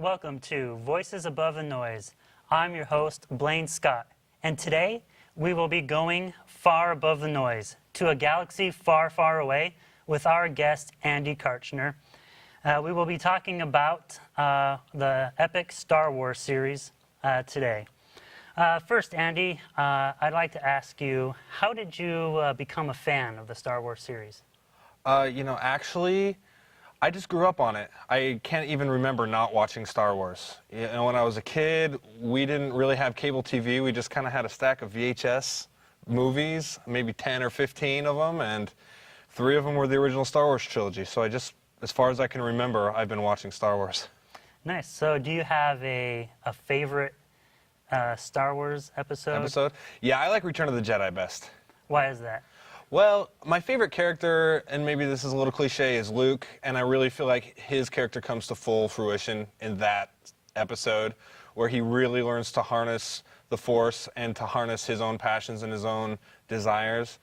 Welcome to Voices Above the Noise. I'm your host, Blaine Scott, and today we will be going far above the noise to a galaxy far, far away with our guest, Andy Karchner. We will be talking about the epic Star Wars series today. First, Andy, I'd like to ask you, how did you become a fan of the Star Wars series? Actually, I just grew up on it. I can't even remember not watching Star Wars. When I was a kid, we didn't really have cable TV. We just kind of had a stack of VHS movies, maybe 10 or 15 of them, and 3 of them were the original Star Wars trilogy. So as far as I can remember, I've been watching Star Wars. Nice. So do you have a favorite Star Wars episode? Yeah, I like Return of the Jedi best. Why is that? Well, my favorite character, and maybe this is a little cliche, is Luke, and I really feel like his character comes to full fruition in that episode, where he really learns to harness the Force and to harness his own passions and his own desires.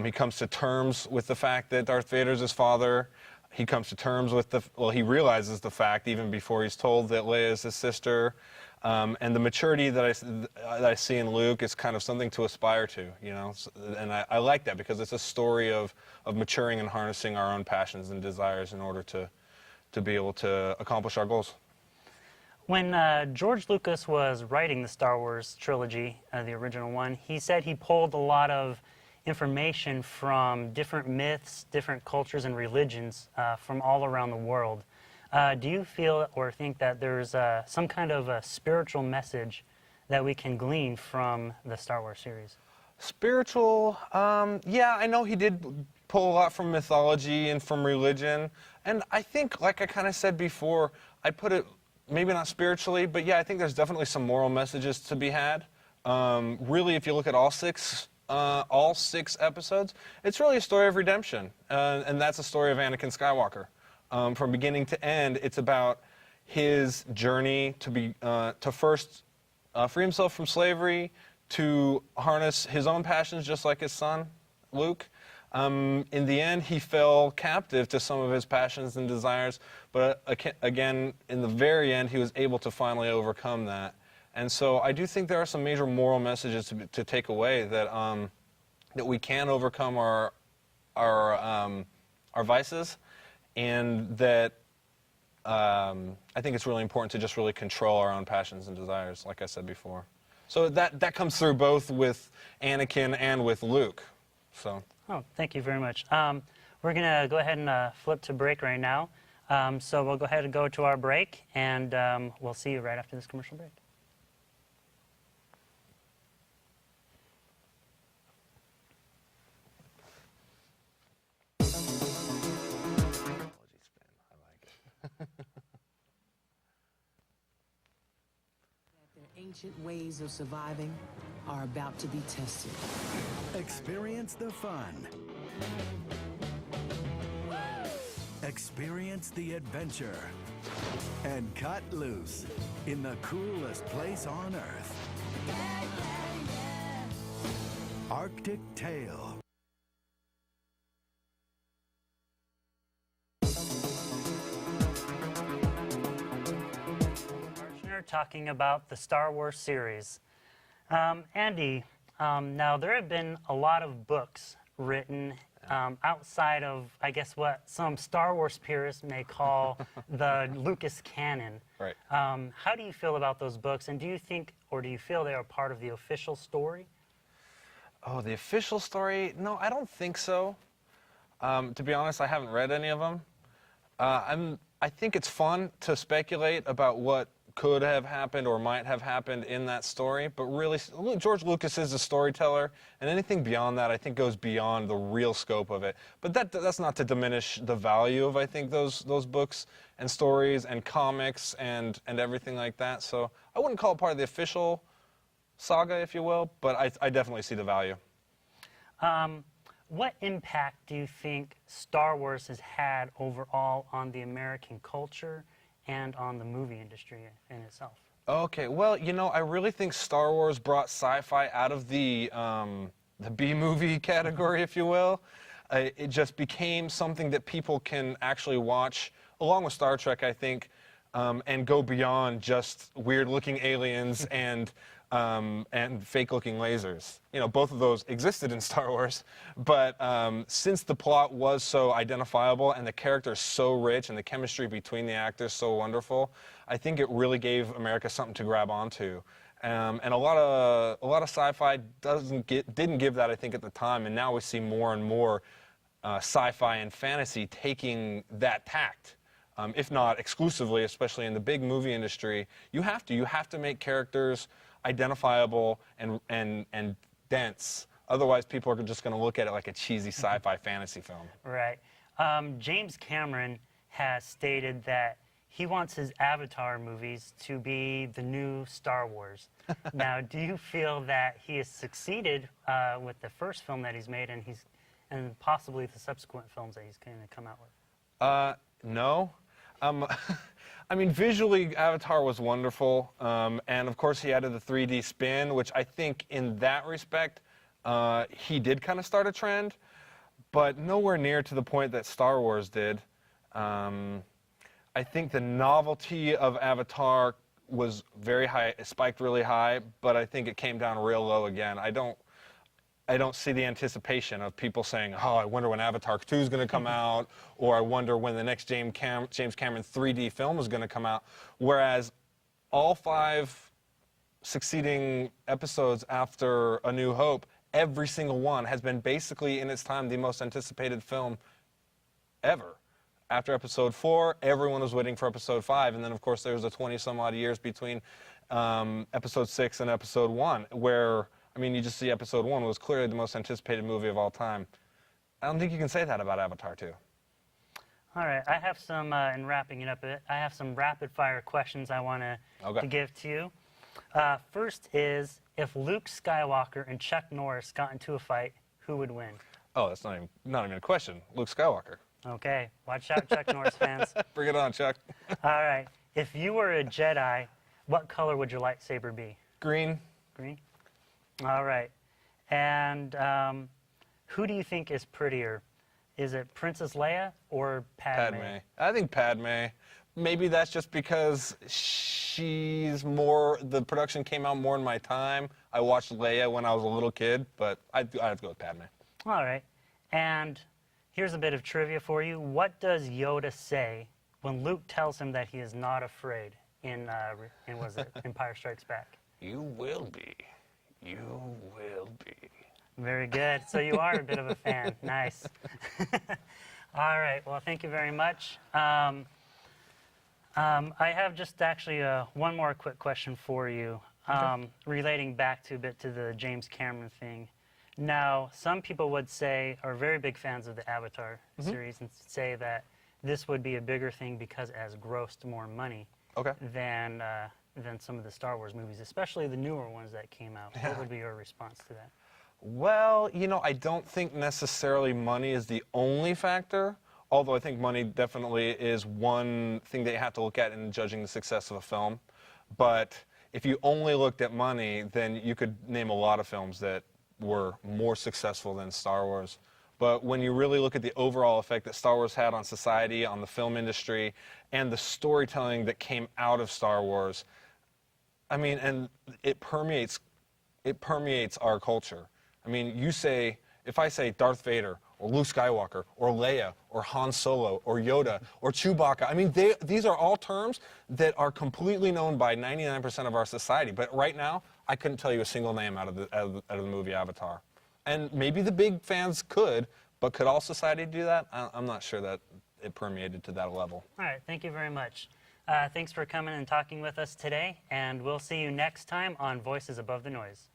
He comes to terms with the fact that Darth Vader's his father. He comes to terms with he realizes the fact even before he's told that Leia is his sister. And the maturity that I see in Luke is kind of something to aspire to, and I like that because it's a story of maturing and harnessing our own passions and desires in order to be able to accomplish our goals. When George Lucas was writing the Star Wars trilogy, the original one, he said he pulled a lot of information from different myths, different cultures and religions from all around the world. Do you feel or think that there's some kind of a spiritual message that we can glean from the Star Wars series? Spiritual, yeah, I know he did pull a lot from mythology and from religion. And I think, like I kind of said before, I put it maybe not spiritually, but yeah, I think there's definitely some moral messages to be had. Really, if you look at all six episodes, it's really a story of redemption. And that's a story of Anakin Skywalker. From beginning to end, it's about his journey to first free himself from slavery, to harness his own passions just like his son, Luke. In the end, he fell captive to some of his passions and desires, but again, in the very end, he was able to finally overcome that. And so I do think there are some major moral messages to take away that we can overcome our vices. And that I think it's really important to just really control our own passions and desires, like I said before. So that comes through both with Anakin and with Luke. So. Oh, thank you very much. We're going to go ahead and flip to break right now. So we'll go ahead and go to our break, and we'll see you right after this commercial break. Their ancient ways of surviving are about to be tested. Experience the fun. Experience the adventure. And cut loose in the coolest place on Earth. Arctic Tale. Talking about the Star Wars series. Andy, now there have been a lot of books written outside of, I guess, what some Star Wars purists may call the Lucas canon. Right. How do you feel about those books, and do you think, or do you feel they are part of the official story? Oh, the official story? No, I don't think so. To be honest, I haven't read any of them. I think it's fun to speculate about what could have happened or might have happened in that story, but really, George Lucas is a storyteller, and anything beyond that, I think, goes beyond the real scope of it. But that's not to diminish the value of, I think, those books and stories and comics and everything like that. So I wouldn't call it part of the official saga, if you will, but I definitely see the value. What impact do you think Star Wars has had overall on the American culture and on the movie industry in itself? Okay, well, I really think Star Wars brought sci-fi out of the B-movie category, if you will. It just became something that people can actually watch, along with Star Trek, I think, and go beyond just weird-looking aliens and fake-looking lasers. You know, both of those existed in Star Wars, but since the plot was so identifiable and the characters so rich and the chemistry between the actors so wonderful, I think it really gave America something to grab onto. And a lot of sci-fi didn't give that, I think, at the time, and now we see more and more sci-fi and fantasy taking that tact. If not exclusively, especially in the big movie industry, you have to make characters identifiable and dense. Otherwise, people are just going to look at it like a cheesy sci-fi fantasy film. Right. James Cameron has stated that he wants his Avatar movies to be the new Star Wars. Now, do you feel that he has succeeded with the first film that he's made, and possibly the subsequent films that he's going to come out with? No. I mean, visually, Avatar was wonderful, and of course he added the 3D spin, which I think in that respect, he did kind of start a trend, but nowhere near to the point that Star Wars did. I think the novelty of Avatar was very high, it spiked really high, but I think it came down real low again. I don't see the anticipation of people saying, oh, I wonder when Avatar 2 is going to come out, or I wonder when the next James Cameron 3D film is going to come out. Whereas all 5 succeeding episodes after A New Hope, every single one has been basically, in its time, the most anticipated film ever. After episode 4, everyone was waiting for episode 5, and then, of course, there was a 20-some-odd years between episode 6 and episode 1, where, I mean, you just see episode 1 was clearly the most anticipated movie of all time. I don't think you can say that about Avatar 2. All right, I have some, in wrapping it up a bit, I have some rapid-fire questions I want to give to you. First is, if Luke Skywalker and Chuck Norris got into a fight, who would win? Oh, that's not even a question. Luke Skywalker. Okay, watch out, Chuck Norris fans. Bring it on, Chuck. All right, if you were a Jedi, what color would your lightsaber be? Green. Green? All right, and who do you think is prettier? Is it Princess Leia or Padme? Padme. I think Padme. Maybe that's just because the production came out more in my time. I watched Leia when I was a little kid, but I'd have to go with Padme. All right, and here's a bit of trivia for you. What does Yoda say when Luke tells him that he is not afraid in was it Empire Strikes Back? You will be. You will be. Very good. So you are a bit of a fan. Nice. All right. Well, thank you very much. I have just actually one more quick question for you, relating back to a bit to the James Cameron thing. Now, some people would say, are very big fans of the Avatar series, and say that this would be a bigger thing because it has grossed more money than some of the Star Wars movies, especially the newer ones that came out. What would be your response to that? Well, you know, I don't think necessarily money is the only factor, although I think money definitely is one thing that you have to look at in judging the success of a film. But if you only looked at money, then you could name a lot of films that were more successful than Star Wars. But when you really look at the overall effect that Star Wars had on society, on the film industry, and the storytelling that came out of Star Wars, I mean, and it permeates our culture. I mean, if I say Darth Vader, or Luke Skywalker, or Leia, or Han Solo, or Yoda, or Chewbacca, I mean, these are all terms that are completely known by 99% of our society. But right now, I couldn't tell you a single name out of the movie Avatar. And maybe the big fans could, but could all society do that? I'm not sure that it permeated to that level. All right, thank you very much. Thanks for coming and talking with us today, and we'll see you next time on Voices Above the Noise.